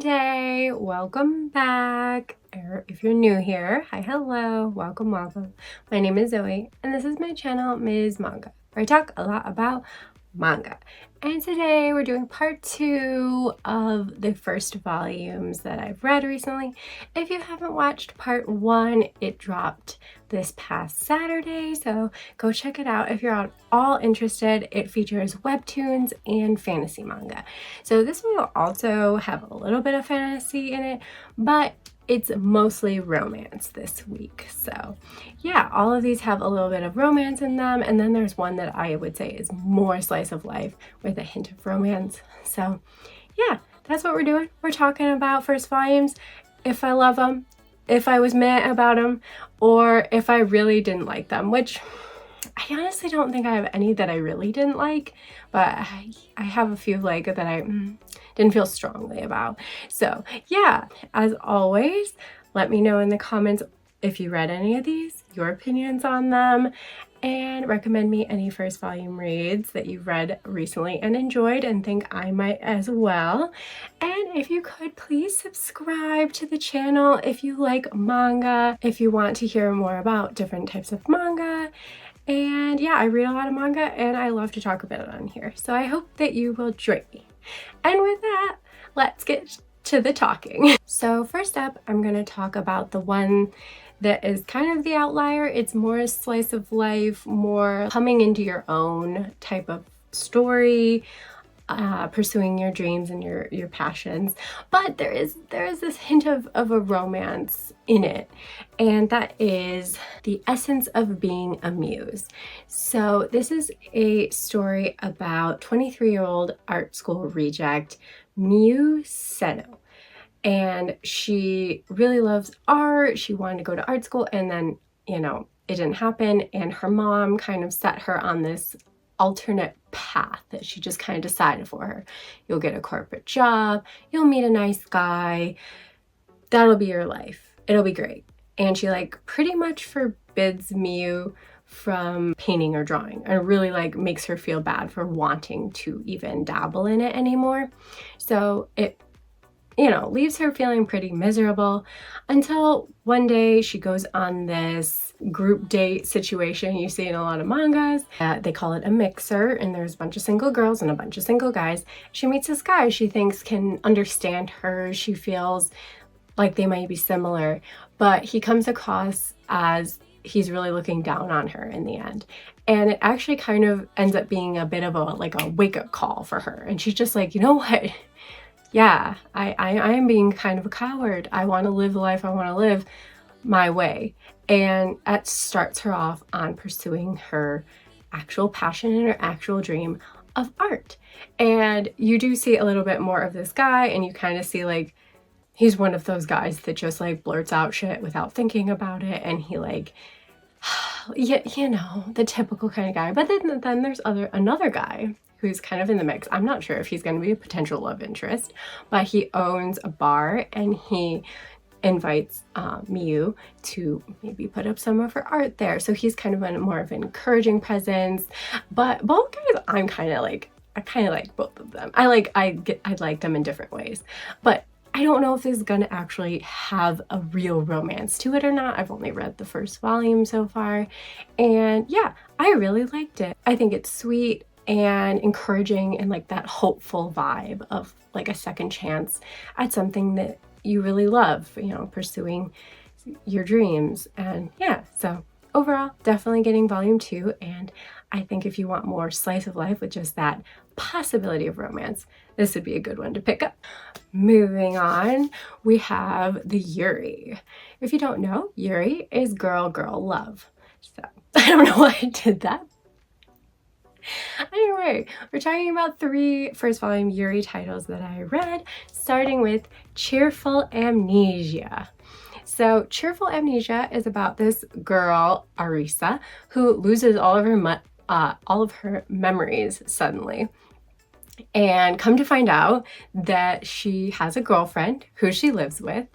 Monday. Welcome back. Or if you're new here, hi, hello, welcome. My name is Zoe, and this is my channel, Ms. Manga, where I talk a lot about manga. And today we're doing part 2 of the first volumes that I've read recently. If you haven't watched part 1, it dropped this past Saturday, so go check it out if you're at all interested. It features webtoons and fantasy manga. So this one will also have a little bit of fantasy in it, but it's mostly romance this week. So yeah, all of these have a little bit of romance in them, and then there's one that I would say is more slice of life with a hint of romance. So yeah, that's what we're doing. We're talking about first volumes, if I love them, if I was mad about them, or if I really didn't like them, which I honestly don't think I have any that I really didn't like, but I have a few like that I didn't feel strongly about. So yeah, as always, let me know in the comments if you read any of these, your opinions on them, and recommend me any first volume reads that you've read recently and enjoyed and think I might as well. And if you could, please subscribe to the channel if you like manga, if you want to hear more about different types of manga. And yeah, I read a lot of manga and I love to talk about it on here. So I hope that you will join me. And with that, let's get to the talking. So first up, I'm going to talk about the one that is kind of the outlier. It's more a slice of life, more coming into your own type of story, pursuing your dreams and your passions. But there is this hint of a romance in it, and that is the essence of being a muse. So this is a story about 23-year-old art school reject Muse, and she really loves art. She wanted to go to art school, and then it didn't happen, and her mom kind of set her on this alternate path that she just kind of decided for her. You'll get a corporate job, you'll meet a nice guy, that'll be your life, it'll be great. And she pretty much forbids Miu from painting or drawing, and really makes her feel bad for wanting to even dabble in it anymore. So it leaves her feeling pretty miserable until one day she goes on this group date situation you see in a lot of mangas. They call it a mixer, and there's a bunch of single girls and a bunch of single guys. She meets this guy she thinks can understand her. She feels like they might be similar, but he comes across as he's really looking down on her in the end. And it actually kind of ends up being a bit of a wake-up call for her. And she's just like, you know what? Yeah, I am being kind of a coward. I want to live the life I want to live my way. And that starts her off on pursuing her actual passion and her actual dream of art. And you do see a little bit more of this guy, and you kind of see he's one of those guys that just blurts out shit without thinking about it. And he the typical kind of guy. But then there's another guy who's kind of in the mix. I'm not sure if he's going to be a potential love interest, but he owns a bar, and he invites Miu to maybe put up some of her art there. So he's kind of more of an encouraging presence. But both guys, I kind of like both of them. I like them in different ways, but I don't know if this is going to actually have a real romance to it or not. I've only read the first volume so far, and yeah, I really liked it. I think it's sweet and encouraging, and that hopeful vibe of a second chance at something that you really love, pursuing your dreams. And yeah, so overall, definitely getting volume 2. And I think if you want more slice of life with just that possibility of romance, this would be a good one to pick up. Moving on, we have the Yuri. If you don't know, Yuri is girl love. So I don't know why I did that. Anyway, we're talking about 3 first volume Yuri titles that I read, starting with Cheerful Amnesia. So Cheerful Amnesia is about this girl, Arisa, who loses all of her memories suddenly. And come to find out that she has a girlfriend who she lives with,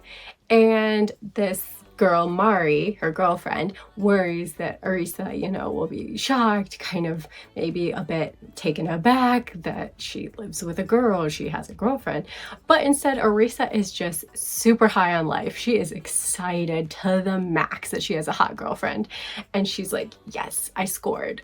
and this girl Mari, her girlfriend, worries that Arisa, you know, will be shocked, kind of maybe a bit taken aback that she lives with a girl, she has a girlfriend. But instead, Arisa is just super high on life. She is excited to the max that she has a hot girlfriend. And she's like, yes, I scored.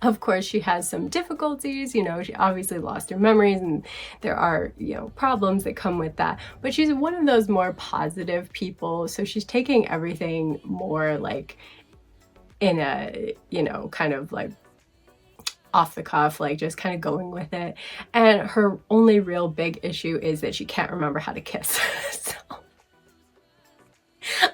Of course, she has some difficulties, you know, she obviously lost her memories and there are, you know, problems that come with that. But she's one of those more positive people. So she's taking everything more like in a, you know, kind of like off the cuff, like just kind of going with it. And her only real big issue is that she can't remember how to kiss. So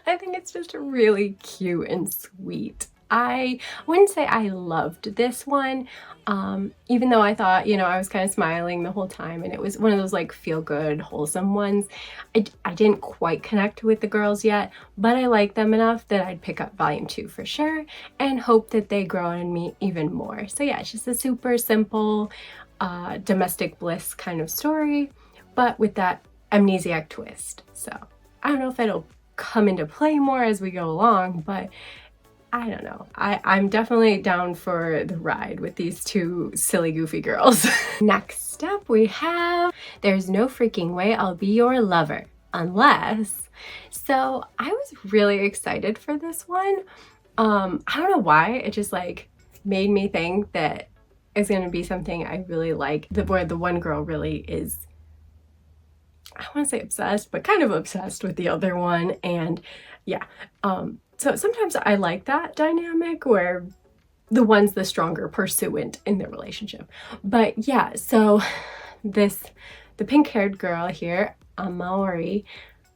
I think it's just really cute and sweet. I wouldn't say I loved this one, even though I thought, you know, I was kind of smiling the whole time and it was one of those like feel good, wholesome ones. I didn't quite connect with the girls yet, but I like them enough that I'd pick up volume 2 for sure and hope that they grow on me even more. So yeah, it's just a super simple domestic bliss kind of story, but with that amnesiac twist. So I don't know if it'll come into play more as we go along, but I don't know. I'm definitely down for the ride with these two silly, goofy girls. Next up we have There's No Freaking Way I'll Be Your Lover Unless. So I was really excited for this one. I don't know why. It just like made me think that it's going to be something I really like. Where the one girl really is, I want to say obsessed, but kind of obsessed with the other one. And yeah, so sometimes I like that dynamic where the one's the stronger pursuant in the relationship. But yeah, so the pink-haired girl here, Amaori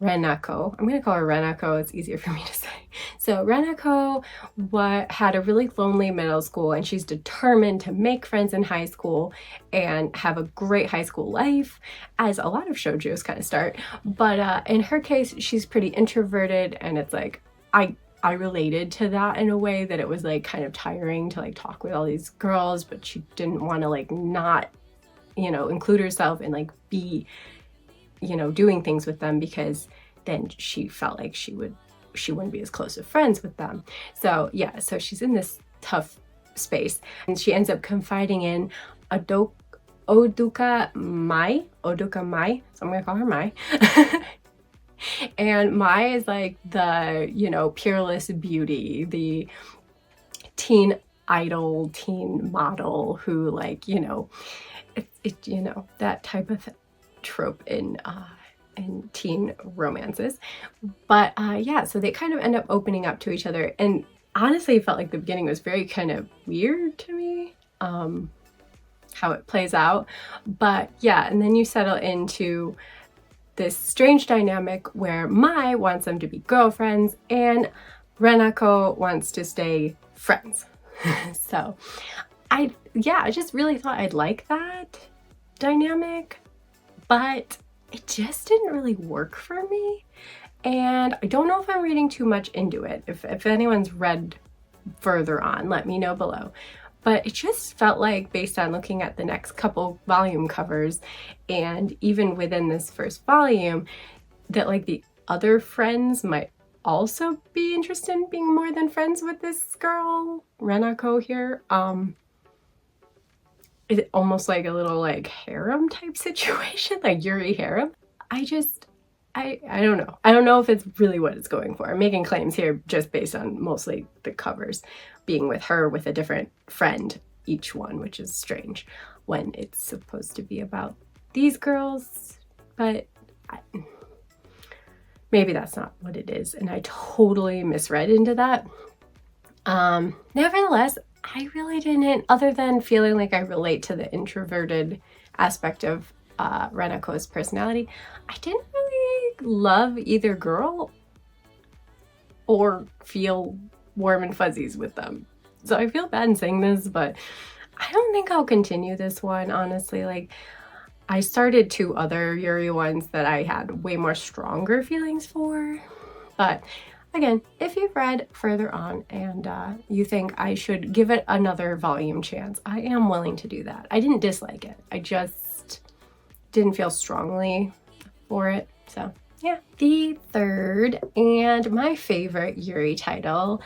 Renako, I'm gonna call her Renako, it's easier for me to say. So Renako had a really lonely middle school and she's determined to make friends in high school and have a great high school life, as a lot of shoujos kind of start. But in her case, she's pretty introverted and it's like, I related to that in a way that it was like kind of tiring to like talk with all these girls, but she didn't want to like not, you know, include herself and like be, you know, doing things with them because then she felt like she wouldn't be as close of friends with them. So yeah, so she's in this tough space and she ends up confiding in Oduka Mai, so I'm gonna call her Mai. And Mai is like the, you know, peerless beauty, the teen idol, teen model who like, you know, you know, that type of trope in teen romances. But yeah, so they kind of end up opening up to each other. And honestly, it felt like the beginning was very kind of weird to me, how it plays out. But yeah, and then you settle into this strange dynamic where Mai wants them to be girlfriends and Renako wants to stay friends. So I just really thought I'd like that dynamic, but it just didn't really work for me. And I don't know if I'm reading too much into it. If anyone's read further on, let me know below. But it just felt like, based on looking at the next couple volume covers and even within this first volume, that like the other friends might also be interested in being more than friends with this girl, Renako here. It's almost like a little like harem type situation, like Yuri harem. I don't know. I don't know if it's really what it's going for. I'm making claims here just based on mostly the covers being with her with a different friend each one, which is strange when it's supposed to be about these girls, but maybe that's not what it is and I totally misread into that. Nevertheless, I really didn't, other than feeling like I relate to the introverted aspect of Renako's personality, I didn't really love either girl or feel warm and fuzzies with them. So I feel bad in saying this, but I don't think I'll continue this one, honestly. Like, I started 2 other Yuri ones that I had way more stronger feelings for. But again, if you've read further on and you think I should give it another volume chance, I am willing to do that. I didn't dislike it. I just didn't feel strongly for it. So yeah. The third and my favorite Yuri title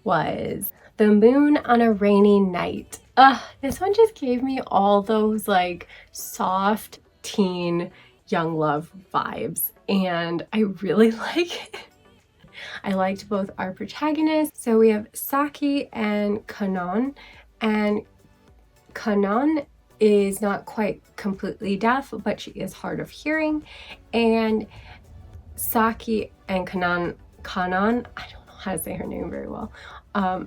was The Moon on a Rainy Night. This one just gave me all those like soft teen young love vibes, and I really like it. I liked both our protagonists. So we have Saki and Kanon, and Kanon is not quite completely deaf, but she is hard of hearing, and Saki and Kanon, I don't know how to say her name very well,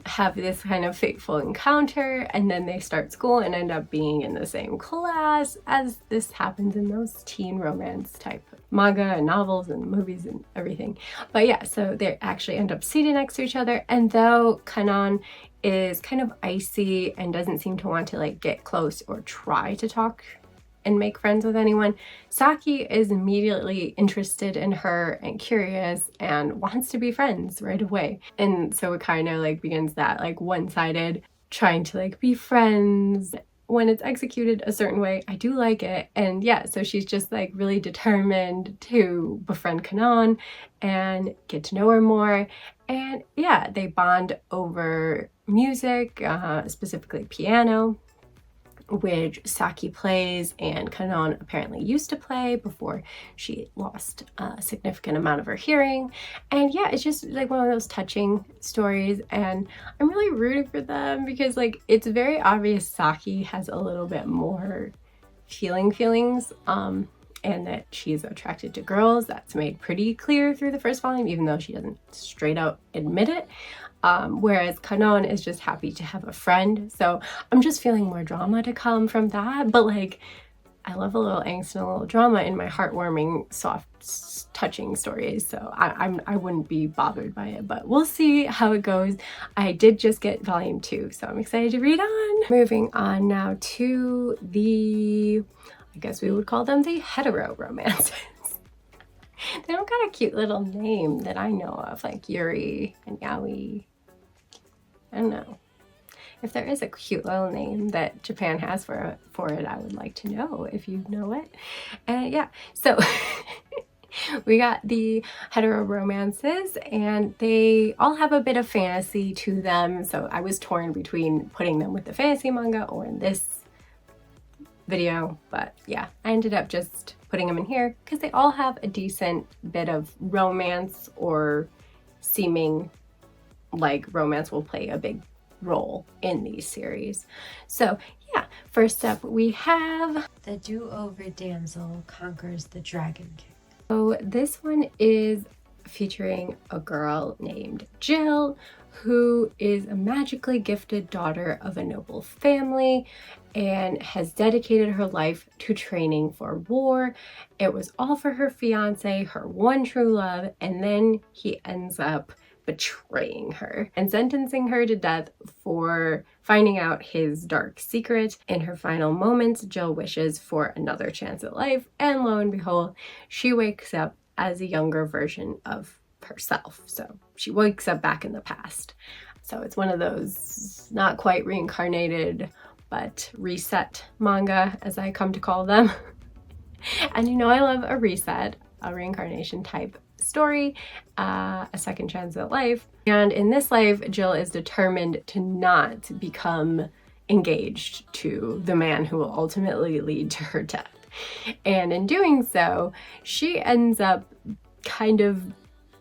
have this kind of fateful encounter, and then they start school and end up being in the same class, as this happens in those teen romance type manga and novels and movies and everything. But yeah, so they actually end up seated next to each other, and though Kanon is kind of icy and doesn't seem to want to like get close or try to talk and make friends with anyone, Saki is immediately interested in her and curious and wants to be friends right away. And so it kind of like begins that like one-sided trying to like be friends. When it's executed a certain way, I do like it. And yeah, so she's just like really determined to befriend Kanon and get to know her more. And yeah, they bond over music, specifically piano, which Saki plays and Kanon apparently used to play before she lost a significant amount of her hearing. And yeah, it's just like one of those touching stories, and I'm really rooting for them because like it's very obvious Saki has a little bit more feelings, and that she's attracted to girls. That's made pretty clear through the first volume, even though she doesn't straight out admit it. Whereas Kanon is just happy to have a friend. So I'm just feeling more drama to come from that. But like, I love a little angst and a little drama in my heartwarming, soft, touching stories. So I wouldn't be bothered by it, but we'll see how it goes. I did just get volume 2, so I'm excited to read on. Moving on now to the, I guess we would call them the hetero romances. They don't got a cute little name that I know of, like Yuri and Yaoi. I don't know. If there is a cute little name that Japan has for it, I would like to know if you know it. And yeah, so we got the hetero romances, and they all have a bit of fantasy to them. So I was torn between putting them with the fantasy manga or in this video, but yeah, I ended up just putting them in here because they all have a decent bit of romance, or seeming like romance will play a big role in these series. So yeah, first up we have The Do-Over Damsel Conquers the Dragon King. So this one is featuring a girl named Jill, who is a magically gifted daughter of a noble family and has dedicated her life to training for war. It was all for her fiance, her one true love, and then he ends up betraying her and sentencing her to death for finding out his dark secret. In her final moments, Jill wishes for another chance at life, and lo and behold, she wakes up as a younger version of herself. So she wakes up back in the past. So it's one of those not quite reincarnated, but reset manga, as I come to call them. And you know I love a reset, a reincarnation type story, a second chance at life. And in this life, Jill is determined to not become engaged to the man who will ultimately lead to her death. And in doing so, she ends up kind of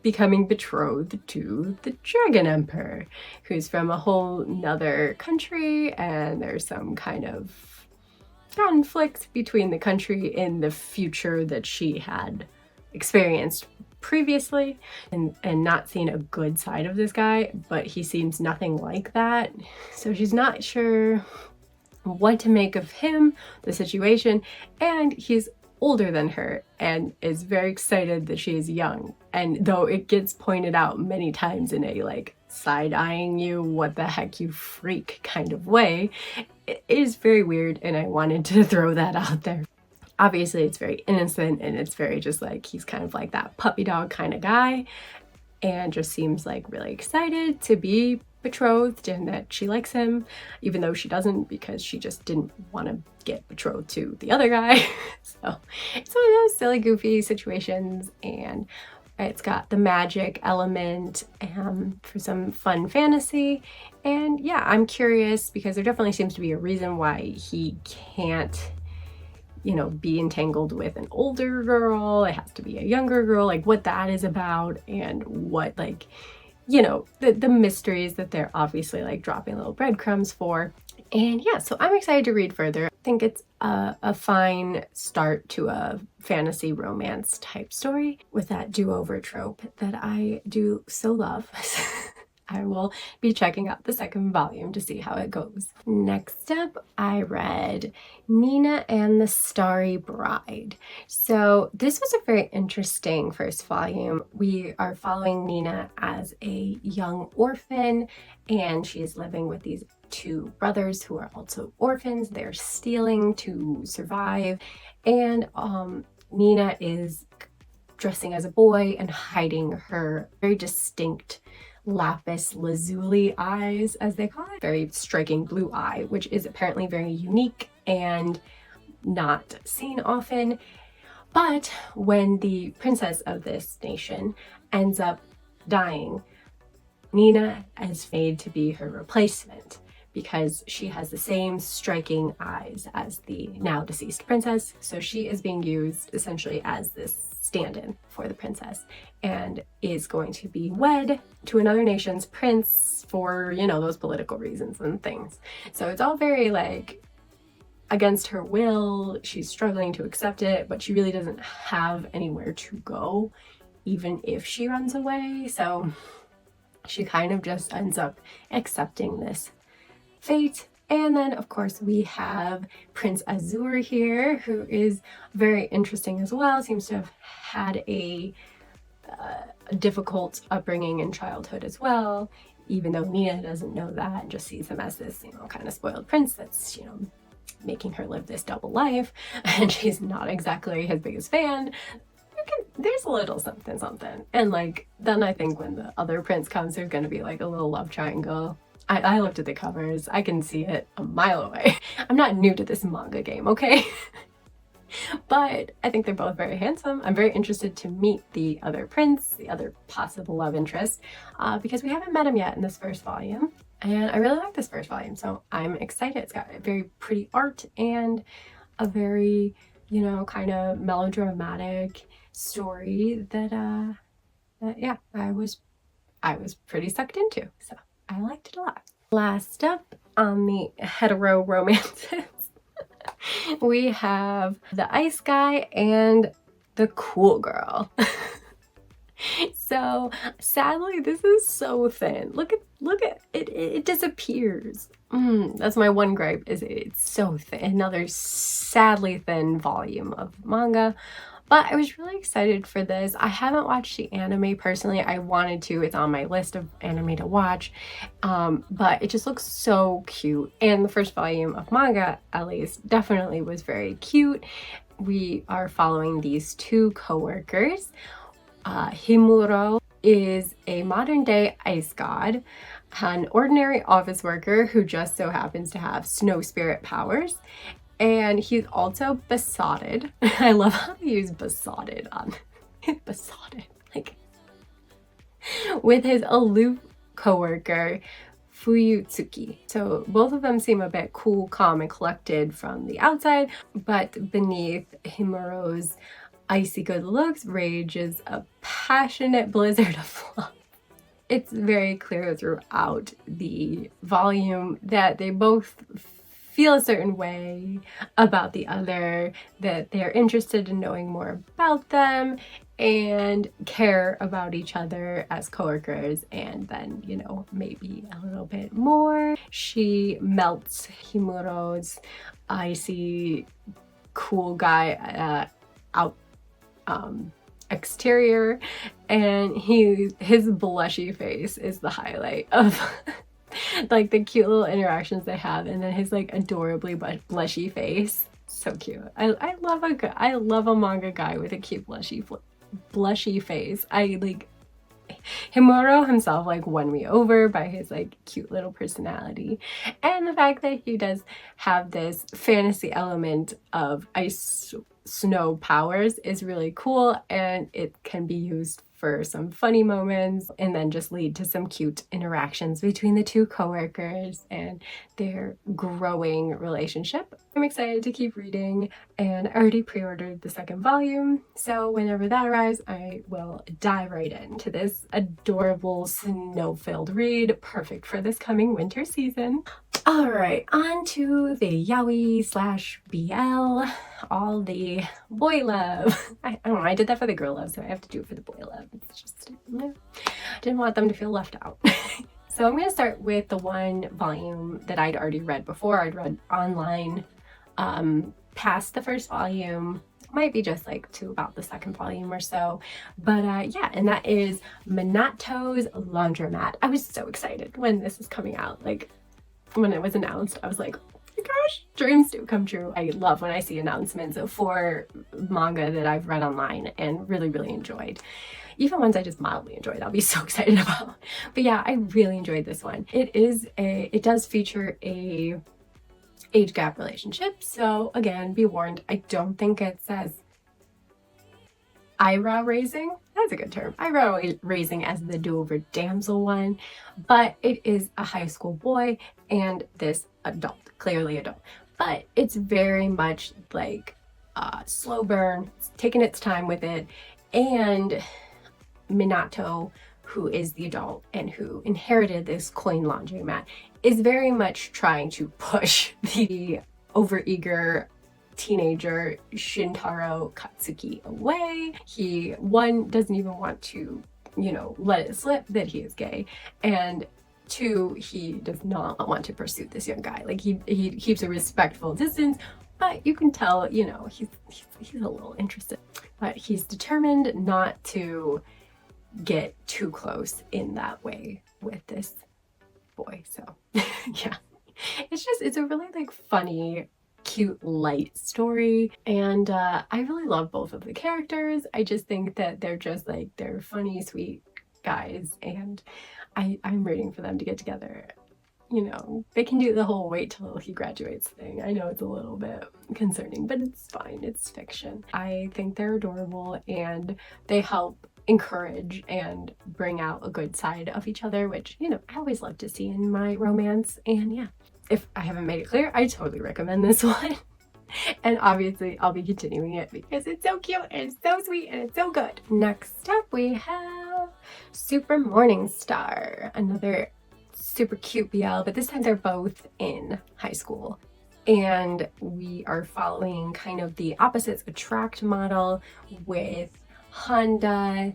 becoming betrothed to the Dragon Emperor, who's from a whole nother country, and there's some kind of conflict between the country in the future that she had experienced previously, and not seen a good side of this guy, but he seems nothing like that. So she's not sure what to make of him, the situation, and he's older than her and is very excited that she is young. And though it gets pointed out many times in a like side-eyeing you, what the heck you freak kind of way, it is very weird, and I wanted to throw that out there. Obviously it's very innocent, and it's very just like he's kind of like that puppy dog kind of guy, and just seems like really excited to be betrothed and that she likes him, even though she doesn't, because she just didn't want to get betrothed to the other guy. So it's one of those silly, goofy situations, and it's got the magic element for some fun fantasy. And yeah, I'm curious because there definitely seems to be a reason why he can't, you know, be entangled with an older girl. It has to be a younger girl, like what that is about, and what, like, you know, the mysteries that they're obviously like dropping little breadcrumbs for. And yeah, so I'm excited to read further. I think it's a fine start to a fantasy romance type story with that do-over trope that I do so love. I will be checking out the second volume to see how it goes. Next up, I read Nina and the Starry Bride. So this was a very interesting first volume. We are following Nina as a young orphan, and she is living with these two brothers who are also orphans. They're stealing to survive, and Nina is dressing as a boy and hiding her very distinct lapis lazuli eyes, as they call it. Very striking blue eye, which is apparently very unique and not seen often. But when the princess of this nation ends up dying, Nina is made to be her replacement because she has the same striking eyes as the now deceased princess. So she is being used essentially as this stand-in for the princess and is going to be wed to another nation's prince for, you know, those political reasons and things. So it's all very like against her will. She's struggling to accept it, but she really doesn't have anywhere to go even if she runs away. So she kind of just ends up accepting this fate. And then, of course, we have Prince Azur here, who is very interesting as well. Seems to have had a difficult upbringing in childhood as well, even though Nina doesn't know that and just sees him as this, you know, kind of spoiled prince that's, you know, making her live this double life. And she's not exactly his biggest fan. There's a little something something. And like, then I think when the other prince comes, there's going to be like a little love triangle. I looked at the covers. I can see it a mile away. I'm not new to this manga game, okay? But I think they're both very handsome. I'm very interested to meet the other prince, the other possible love interest, because we haven't met him yet in this first volume. And I really like this first volume, so I'm excited. It's got very pretty art and a very, you know, kind of melodramatic story that yeah, I was pretty sucked into. So I liked it a lot. Last up on the hetero romances, we have the ice guy and the cool girl. So sadly, this is so thin. Look at it. It disappears. That's my one gripe, is it's so thin. Another sadly thin volume of manga. But I was really excited for this. I haven't watched the anime personally. I wanted to. It's on my list of anime to watch. But it just looks so cute. And the first volume of manga, at least, definitely was very cute. We are following these two co-workers. Himuro is a modern day ice god, an ordinary office worker who just so happens to have snow spirit powers. And he's also besotted. I love how they use besotted on besotted, like, with his aloof coworker Fuyutsuki. So both of them seem a bit cool, calm, and collected from the outside, but beneath Himuro's icy good looks rages a passionate blizzard of love. It's very clear throughout the volume that they both feel a certain way about the other, that they're interested in knowing more about them and care about each other as coworkers, and then, you know, maybe a little bit more. She melts Himuro's icy cool guy exterior, and his blushy face is the highlight of like the cute little interactions they have, and then his like adorably blushy face. So cute. I love a manga guy with a cute blushy face. I like Himuro himself like won me over by his like cute little personality, and the fact that he does have this fantasy element of ice snow powers is really cool, and it can be used for some funny moments and then just lead to some cute interactions between the two coworkers and their growing relationship. I'm excited to keep reading, and I already pre-ordered the second volume, so whenever that arrives I will dive right into this adorable snow-filled read, perfect for this coming winter season. Alright, on to the yaoi slash BL, all the boy love. I don't know, I did that for the girl love, so I have to do it for the boy love. It's just, I didn't want them to feel left out. So I'm going to start with the one volume that I'd already read before. I'd read online past the first volume, might be just like to about the second volume or so, but yeah, and that is Minato's Laundromat. I was so excited when this is coming out. Like, when it was announced, I was like, oh my gosh, dreams do come true. I love when I see announcements for manga that I've read online and really enjoyed. Even ones I just mildly enjoyed, I'll be so excited about. But yeah, I really enjoyed this one. It does feature a age gap relationship. So again, be warned, I don't think it says eyebrow raising. That's a good term. Eyebrow raising as the do-over damsel one, but it is a high school boy and this adult, clearly adult. But it's very much like slow burn, it's taking its time with it, and Minato, who is the adult and who inherited this coin laundromat, is very much trying to push the overeager teenager Shintaro Katsuki away. He, one, doesn't even want to, you know, let it slip that he is gay, and two, he does not want to pursue this young guy. Like, he keeps a respectful distance, but you can tell, you know, he's a little interested. But he's determined not to get too close in that way with this boy. So yeah, it's a really like funny, cute, light story, and I really love both of the characters. I just think that they're funny, sweet guys, and I'm rooting for them to get together. You know, they can do the whole wait till he graduates thing. I know it's a little bit concerning, but it's fine, it's fiction. I think they're adorable, and they help encourage and bring out a good side of each other, which, you know, I always love to see in my romance. And yeah, if I haven't made it clear, I totally recommend this one. And obviously I'll be continuing it because it's so cute and it's so sweet and it's so good. Next up we have Super Morning Star, another super cute BL, but this time they're both in high school. And we are following kind of the opposites attract model, with Honda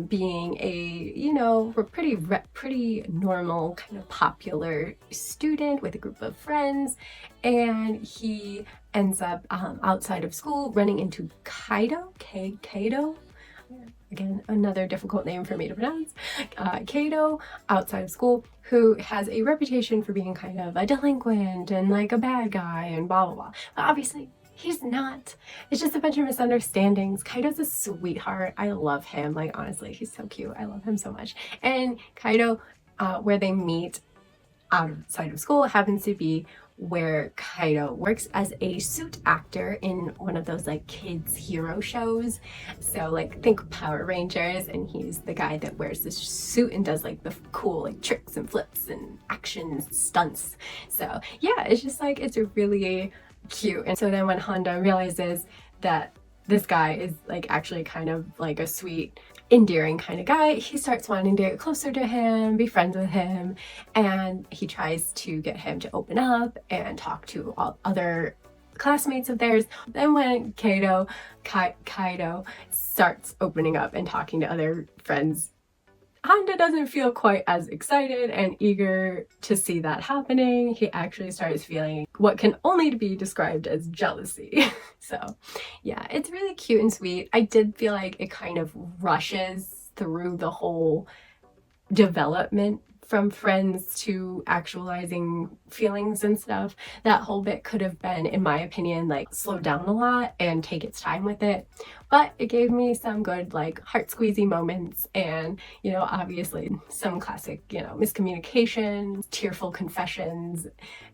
being a, you know, pretty normal, kind of popular student with a group of friends, and he ends up outside of school running into Kato. Again, another difficult name for me to pronounce. Kato, outside of school, who has a reputation for being kind of a delinquent and like a bad guy and blah blah blah. But obviously he's not. It's just a bunch of misunderstandings. Kaido's a sweetheart. I love him. Like, honestly, he's so cute. I love him so much. And Kaido, where they meet outside of school, happens to be where Kaido works as a suit actor in one of those like kids hero shows. So like think Power Rangers, and he's the guy that wears this suit and does like the cool like tricks and flips and action stunts. So yeah, it's just like, it's a really cute. And so then when Honda realizes that this guy is like actually kind of like a sweet, endearing kind of guy, he starts wanting to get closer to him, be friends with him, and he tries to get him to open up and talk to all other classmates of theirs. Then when Kaido starts opening up and talking to other friends, Honda doesn't feel quite as excited and eager to see that happening. He actually starts feeling what can only be described as jealousy. So yeah, it's really cute and sweet. I did feel like it kind of rushes through the whole development from friends to actualizing feelings and stuff. That whole bit could have been, in my opinion, like slowed down a lot and take its time with it. but it gave me some good like heart squeezy moments, and you know, obviously some classic, you know, miscommunications, tearful confessions,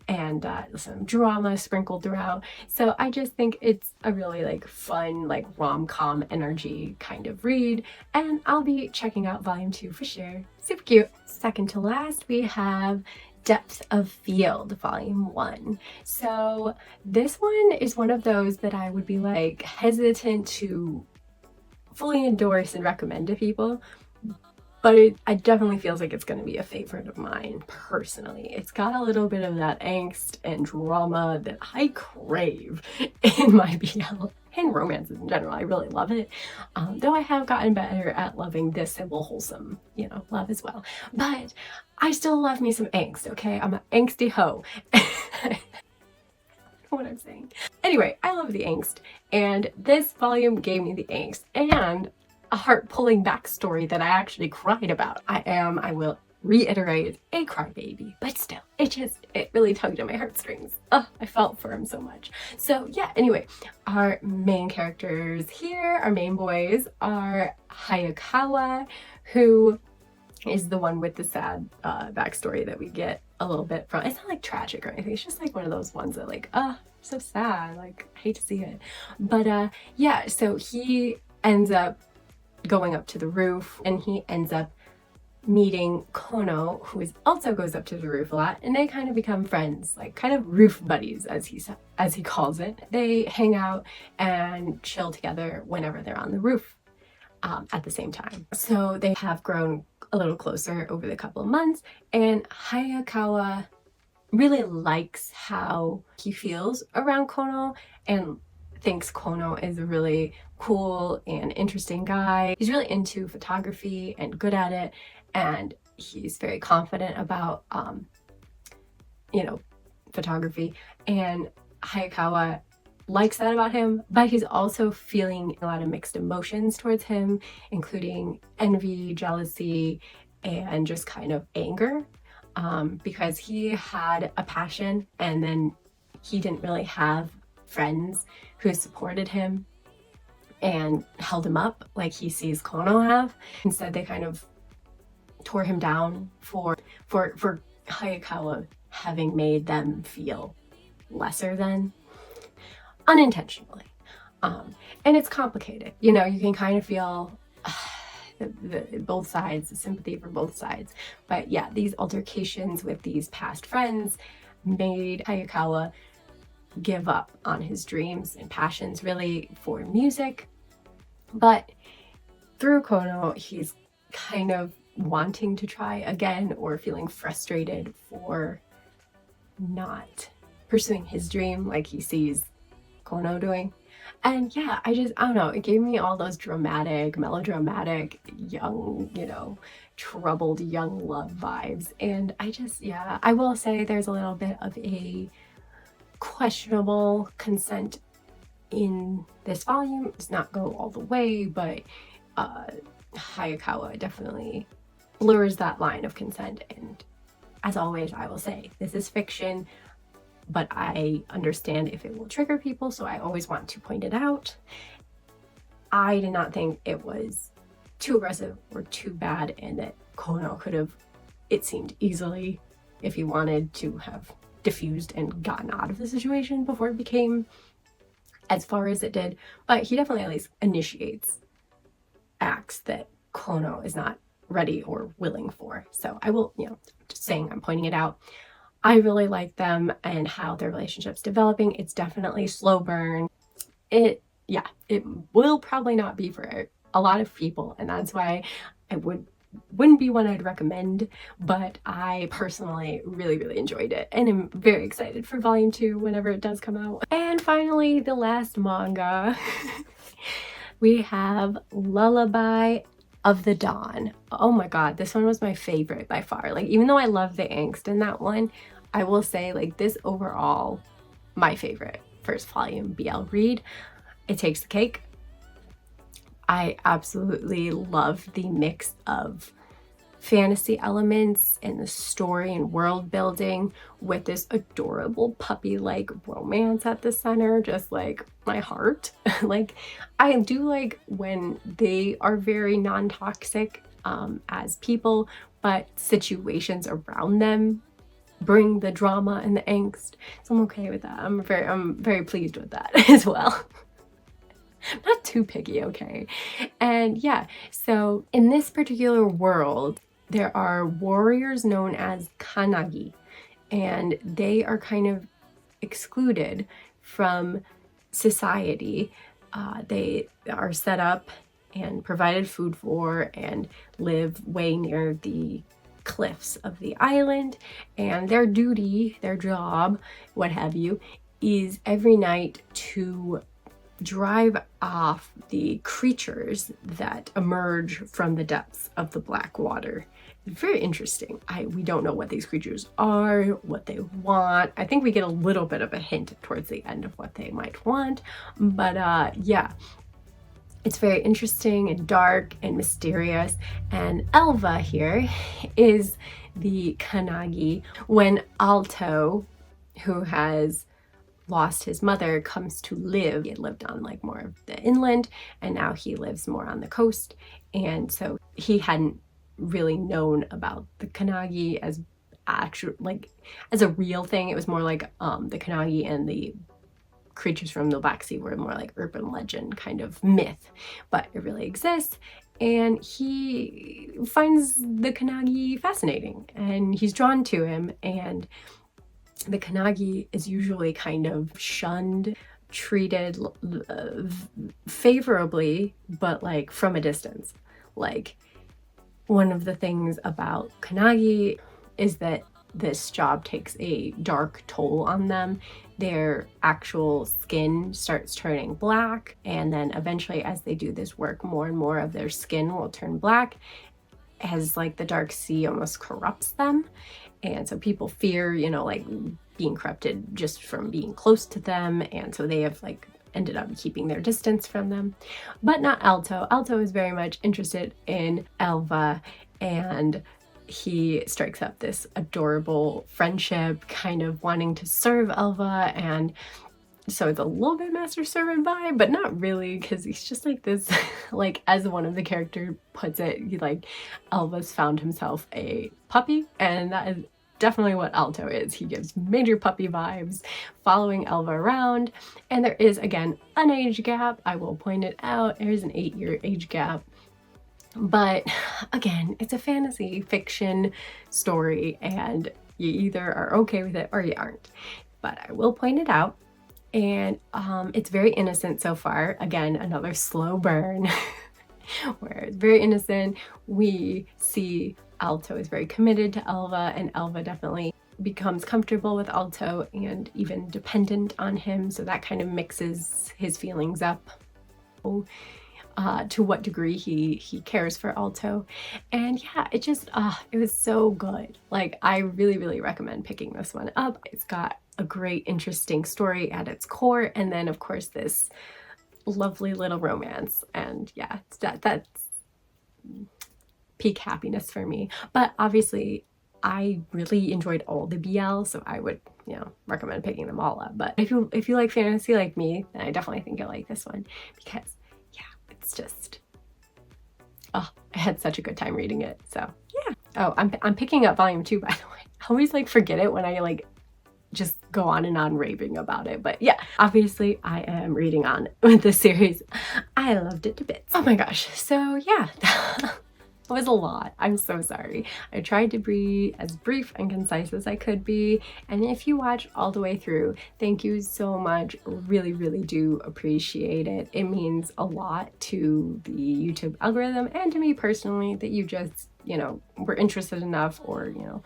and some drama sprinkled throughout. So I just think it's a really like fun, like rom-com energy kind of read, and I'll be checking out volume 2 for sure. Super cute. Second to last, we have Depth of Field, volume 1. So this one is one of those that I would be like hesitant to fully endorse and recommend to people, but it definitely feels like it's going to be a favorite of mine personally. It's got a little bit of that angst and drama that I crave in my BL and romances in general. I really love it, though I have gotten better at loving this simple, wholesome, you know, love as well. But I still love me some angst, okay? I'm an angsty hoe. What I'm saying. Anyway, I love the angst, and this volume gave me the angst and a heart-pulling backstory that I actually cried about. I will reiterate, a crybaby, but still, it really tugged at my heartstrings. Oh, I felt for him so much. So yeah, anyway, our main characters here, our main boys, are Hayakawa, who is the one with the sad backstory that we get a little bit from. It's not like tragic or anything, it's just like one of those ones that like, so sad, like I hate to see it. But yeah, so he ends up going up to the roof, and he ends up meeting Kono, who also goes up to the roof a lot, and they kind of become friends, like kind of roof buddies as he calls it. They hang out and chill together whenever they're on the roof at the same time. So they have grown a little closer over the couple of months, and Hayakawa really likes how he feels around Kono and thinks Kono is a really cool and interesting guy. He's really into photography and good at it, and he's very confident about you know, photography, and Hayakawa likes that about him, but he's also feeling a lot of mixed emotions towards him, including envy, jealousy, and just kind of anger, because he had a passion and then he didn't really have friends who supported him and held him up like he sees Kono have. Instead, they kind of tore him down for Hayakawa having made them feel lesser than, unintentionally. And it's complicated. You know, you can kind of feel both sides, the sympathy for both sides. But yeah, these altercations with these past friends made Hayakawa give up on his dreams and passions really for music. But through Kono, he's kind of wanting to try again, or feeling frustrated for not pursuing his dream like he sees Kono doing. And yeah, I don't know, it gave me all those dramatic, melodramatic, young, you know, troubled young love vibes. And yeah, I will say there's a little bit of a questionable consent in this volume. It does not go all the way, but Hayakawa definitely blurs that line of consent. And as always, I will say, this is fiction, but I understand if it will trigger people, so I always want to point it out. I did not think it was too aggressive or too bad, and that Kono could have, it seemed, easily, if he wanted to, have diffused and gotten out of the situation before it became as far as it did. But he definitely at least initiates acts that Kono is not ready or willing for. So I will, you know, just saying, I'm pointing it out. I really like them and how their relationship's developing. It's definitely slow burn. It will probably not be for a lot of people, and that's why I wouldn't be one I'd recommend, but I personally really enjoyed it, and I'm very excited for volume 2 whenever it does come out. And finally, the last manga, we have Lullaby of the Dawn. Oh my god, this one was my favorite by far. Like, even though I love the angst in that one, I will say, like, this overall, my favorite first volume BL read. It takes the cake. I absolutely love the mix of fantasy elements and the story and world building with this adorable puppy-like romance at the center, just like my heart. Like, I do like when they are very non-toxic as people, but situations around them bring the drama and the angst. So I'm okay with that. I'm very pleased with that as well. Not too picky, okay? And yeah, so in this particular world, there are warriors known as Kanagi, and they are kind of excluded from society. They are set up and provided food for and live way near the cliffs of the island, and their duty, their job, what have you, is every night to drive off the creatures that emerge from the depths of the black water. Very interesting. We don't know what these creatures are, what they want. I think we get a little bit of a hint towards the end of what they might want, but yeah. It's very interesting and dark and mysterious. And Elva here is the Kanagi. When Alto, who has lost his mother, comes to live, he had lived on like more of the inland, and now he lives more on the coast. And so he hadn't really known about the Kanagi as actual, like as a real thing. It was more like the Kanagi and the creatures from the Black Sea were more like urban legend kind of myth, but it really exists. And he finds the Kanagi fascinating and he's drawn to him. And the Kanagi is usually kind of shunned, treated favorably, but like from a distance. Like, one of the things about Kanagi is that this job takes a dark toll on them. Their actual skin starts turning black, and then eventually, as they do this work, more and more of their skin will turn black as like the dark sea almost corrupts them. And so people fear, you know, like being corrupted just from being close to them, and so they have like ended up keeping their distance from them. But not Alto. Alto is very much interested in Elva, and he strikes up this adorable friendship, kind of wanting to serve Elva. And so it's a little bit master servant vibe, but not really, because he's just like this, like as one of the characters puts it, he like, Elva's found himself a puppy, and that is definitely what Alto is. He gives major puppy vibes, following Elva around. And there is, again, an age gap. I will point it out. There's an 8-year age gap. But again, it's a fantasy fiction story, and you either are okay with it or you aren't. But I will point it out. And it's very innocent so far. Again, another slow burn where it's very innocent. We see Alto is very committed to Elva, and Elva definitely becomes comfortable with Alto and even dependent on him. So that kind of mixes his feelings up. To what degree he cares for Alto. And yeah, it just it was so good. Like, I really recommend picking this one up. It's got a great interesting story at its core, and then of course this lovely little romance. And yeah, that's peak happiness for me. But obviously I really enjoyed all the BL, so I would, you know, recommend picking them all up. But if you like fantasy like me, then I definitely think you'll like this one, because it's just, oh, I had such a good time reading it. So yeah. Oh, I'm picking up volume 2, by the way. I always like forget it when I like just go on and on raving about it. But yeah, obviously I am reading on with this series. I loved it to bits. Oh my gosh. So yeah. It was a lot. I'm so sorry. I tried to be as brief and concise as I could be. And if you watch all the way through, thank you so much. Really do appreciate it. It means a lot to the YouTube algorithm and to me personally that you just, you know, were interested enough, or, you know,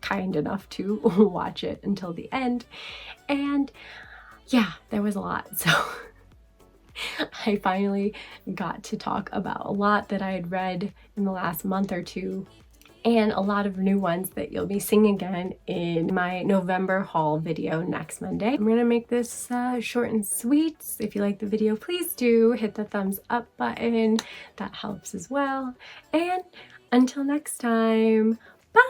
kind enough to watch it until the end. And yeah, there was a lot. So I finally got to talk about a lot that I had read in the last month or two, and a lot of new ones that you'll be seeing again in my November haul video next Monday. I'm gonna make this short and sweet. If you like the video, please do hit the thumbs up button. That helps as well. And Until next time, bye!